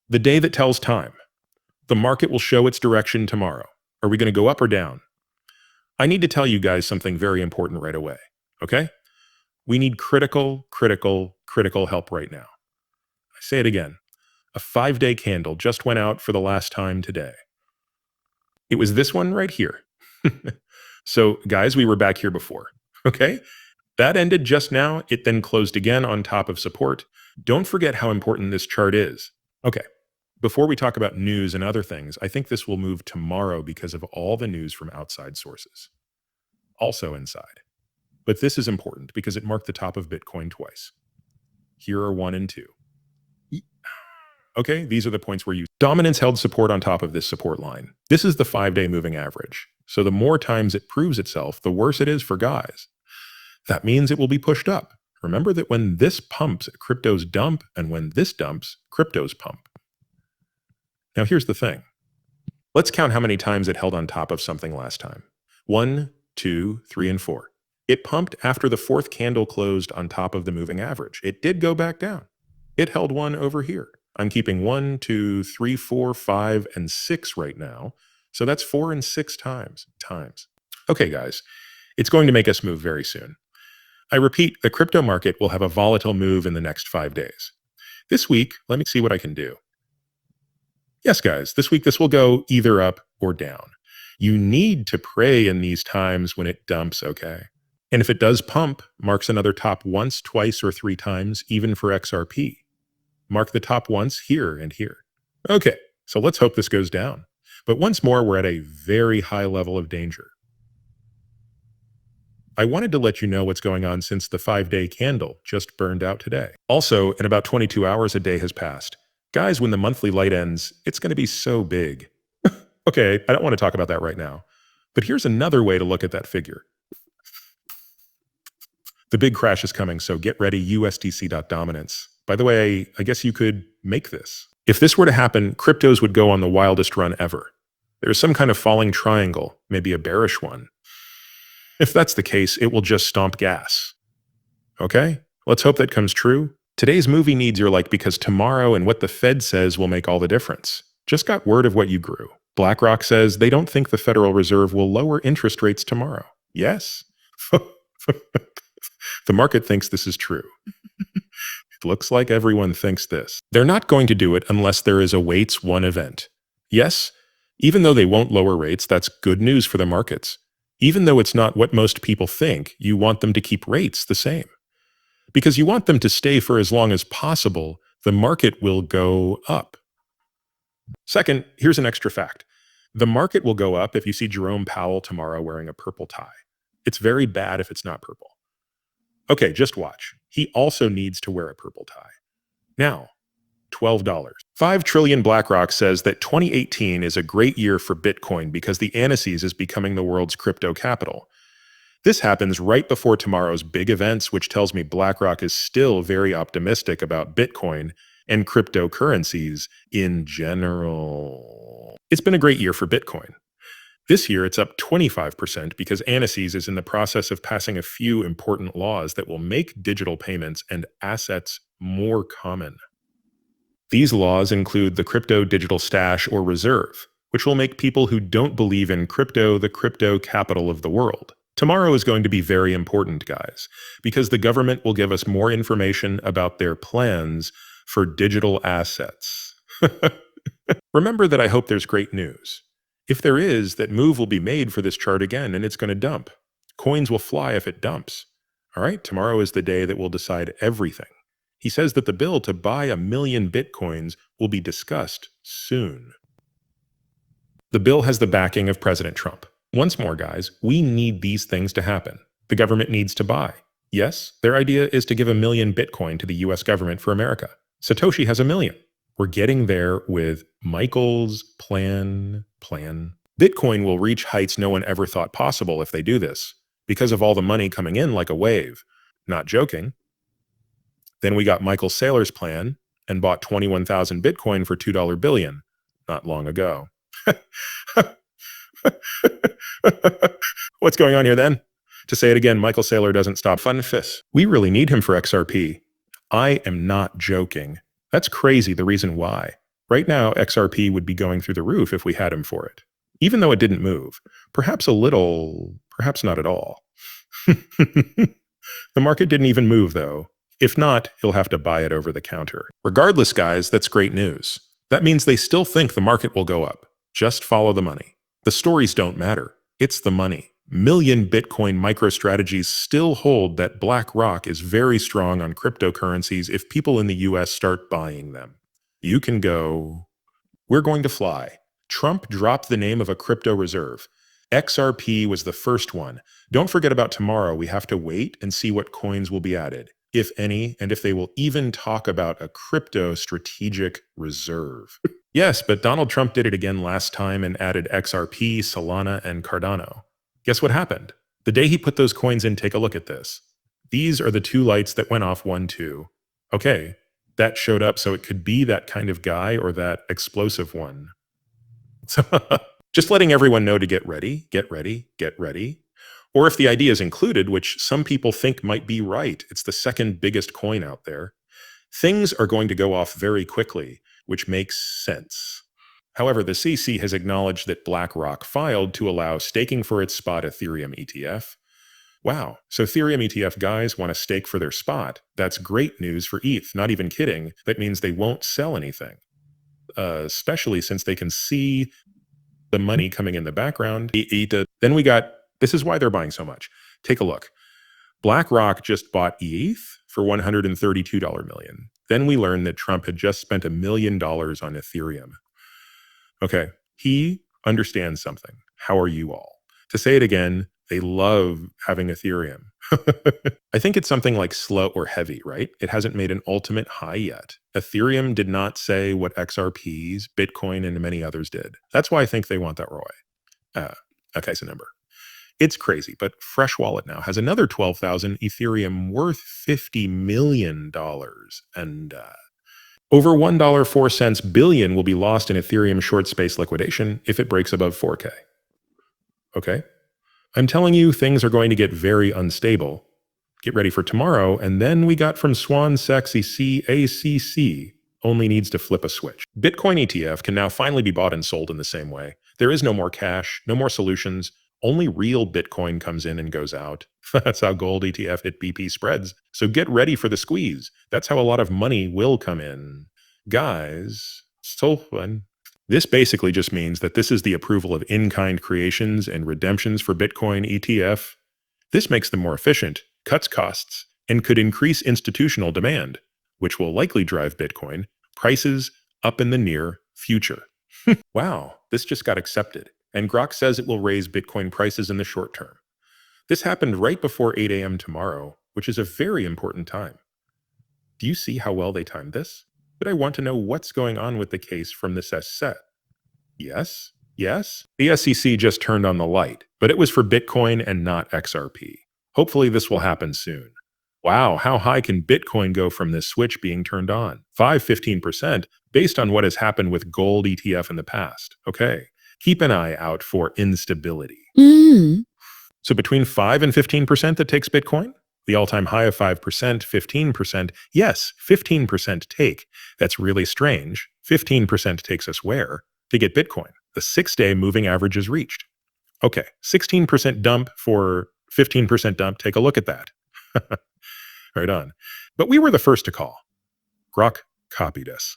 The day that tells time. The market will show its direction tomorrow. Are we going to go up or down? I need to tell you guys something very important right away, okay? We need critical help right now. I say it again. A 5-day candle just went out for the last time today. It was this one right here. So, guys, we were back here before, okay? That ended just now. It then closed again on top of support. Don't forget how important this chart is. Okay, before we talk about news and other things, I think this will move tomorrow because of all the news from outside sources. Also inside. But this is important because it marked the top of Bitcoin twice. Here are 1 and 2. Okay, these are the points where dominance held support on top of this support line. This is the 5-day moving average. So the more times it proves itself, the worse it is for guys. That means it will be pushed up. Remember that when this pumps, cryptos dump, and when this dumps, cryptos pump. Now here's the thing. Let's count how many times it held on top of something last time. 1, 2, 3, and 4. It pumped after the 4th candle closed on top of the moving average. It did go back down. It held 1 over here. I'm keeping 1, 2, 3, 4, 5, and 6 right now. So that's 4 and 6 times. Okay, guys, it's going to make us move very soon. I repeat, the crypto market will have a volatile move in the next 5 days. This week, let me see what I can do. Yes, guys, this week this will go either up or down. You need to pray in these times when it dumps, okay? And if it does pump, marks another top once, twice, or 3 times, even for XRP. Mark the top once here and here. Okay, so let's hope this goes down. But once more, we're at a very high level of danger. I wanted to let you know what's going on since the 5-day candle just burned out today. Also, in about 22 hours, a day has passed. Guys, when the monthly light ends, it's going to be so big. Okay, I don't want to talk about that right now. But here's another way to look at that figure. The big crash is coming, so get ready, USDC.dominance. By the way, I guess you could make this. If this were to happen, cryptos would go on the wildest run ever. There's some kind of falling triangle, maybe a bearish one. If that's the case, it will just stomp gas. Okay? Let's hope that comes true. Today's movie needs your like because tomorrow and what the Fed says will make all the difference. Just got word of what you grew. BlackRock says they don't think the Federal Reserve will lower interest rates tomorrow. Yes. The market thinks this is true. It looks like everyone thinks this. They're not going to do it unless there is a Waits 1 event. Yes, even though they won't lower rates, that's good news for the markets. Even though it's not what most people think, you want them to keep rates the same. Because you want them to stay for as long as possible, the market will go up. Second, here's an extra fact. The market will go up if you see Jerome Powell tomorrow wearing a purple tie. It's very bad if it's not purple. Okay, just watch. He also needs to wear a purple tie. Now, $12. 5 trillion BlackRock says that 2018 is a great year for Bitcoin because the Annecies is becoming the world's crypto capital. This happens right before tomorrow's big events, which tells me BlackRock is still very optimistic about Bitcoin and cryptocurrencies in general. It's been a great year for Bitcoin. This year, it's up 25% because Annecies is in the process of passing a few important laws that will make digital payments and assets more common. These laws include the Crypto Digital Stash or Reserve, which will make people who don't believe in crypto the crypto capital of the world. Tomorrow is going to be very important, guys, because the government will give us more information about their plans for digital assets. Remember that I hope there's great news. If there is, that move will be made for this chart again, and it's going to dump. Coins will fly if it dumps. All right, tomorrow is the day that will decide everything. He says that the bill to buy 1 million Bitcoins will be discussed soon. The bill has the backing of President Trump. Once more, guys, we need these things to happen. The government needs to buy. Yes, their idea is to give 1 million Bitcoin to the US government for America. Satoshi has 1 million. We're getting there with Michael's plan. Bitcoin will reach heights no one ever thought possible if they do this, because of all the money coming in like a wave. Not joking. Then we got Michael Saylor's plan and bought 21,000 Bitcoin for $2 billion not long ago. What's going on here then? To say it again, Michael Saylor doesn't stop fun fists. We really need him for XRP. I am not joking. That's crazy, the reason why. Right now, XRP would be going through the roof if we had him for it. Even though it didn't move. Perhaps a little, perhaps not at all. The market didn't even move, though. If not, he'll have to buy it over the counter. Regardless, guys, that's great news. That means they still think the market will go up. Just follow the money. The stories don't matter. It's the money. Million Bitcoin MicroStrategies still hold that BlackRock is very strong on cryptocurrencies if people in the US start buying them. You can go, we're going to fly. Trump dropped the name of a crypto reserve. XRP was the first one. Don't forget about tomorrow. We have to wait and see what coins will be added, if any, and if they will even talk about a crypto strategic reserve. Yes, but Donald Trump did it again last time and added XRP, Solana, and Cardano. Guess what happened? The day he put those coins in, take a look at this. These are the two lights that went off 1, 2. Okay, that showed up, so it could be that kind of guy or that explosive one. So just letting everyone know to get ready, get ready, get ready. Or if the idea is included, which some people think might be right, it's the second biggest coin out there, things are going to go off very quickly, which makes sense. However, the CC has acknowledged that BlackRock filed to allow staking for its spot Ethereum ETF. Wow, so Ethereum ETF guys want to stake for their spot. That's great news for ETH, not even kidding. That means they won't sell anything, especially since they can see the money coming in the background. Then we got, this is why they're buying so much. Take a look. BlackRock just bought ETH for $132 million. Then we learned that Trump had just spent $1 million on Ethereum. Okay, he understands something. How are you all? To say it again, they love having Ethereum. I think it's something like slow or heavy, right? It hasn't made an ultimate high yet. Ethereum did not say what XRPs, Bitcoin, and many others did. That's why I think they want that ROI. Okay, so number. It's crazy, but Fresh Wallet now has another 12,000 Ethereum worth $50 million. And over $1.04 billion will be lost in Ethereum short space liquidation if it breaks above 4K. Okay? I'm telling you, things are going to get very unstable. Get ready for tomorrow, and then we got from Swan Sexy CACC only needs to flip a switch. Bitcoin ETF can now finally be bought and sold in the same way. There is no more cash, no more solutions. Only real Bitcoin comes in and goes out. That's how gold ETF hit BP spreads. So get ready for the squeeze. That's how a lot of money will come in. Guys, so fun. This basically just means that this is the approval of in-kind creations and redemptions for Bitcoin ETF. This makes them more efficient, cuts costs, and could increase institutional demand, which will likely drive Bitcoin prices up in the near future. Wow, this just got accepted. And Grok says it will raise Bitcoin prices in the short term. This happened right before 8 a.m. tomorrow, which is a very important time. Do you see how well they timed this? But I want to know what's going on with the case from this set. Yes? Yes? The SEC just turned on the light, but it was for Bitcoin and not XRP. Hopefully this will happen soon. Wow, how high can Bitcoin go from this switch being turned on? 15% based on what has happened with gold ETF in the past. Okay. Keep an eye out for instability. So between 5 and 15% that takes Bitcoin? The all-time high of 5%, 15%. Yes, 15% take. That's really strange. 15% takes us where? To get Bitcoin. The 6-day moving average is reached. Okay, 16% dump for 15% dump. Take a look at that. Right on. But we were the first to call. Grok copied us.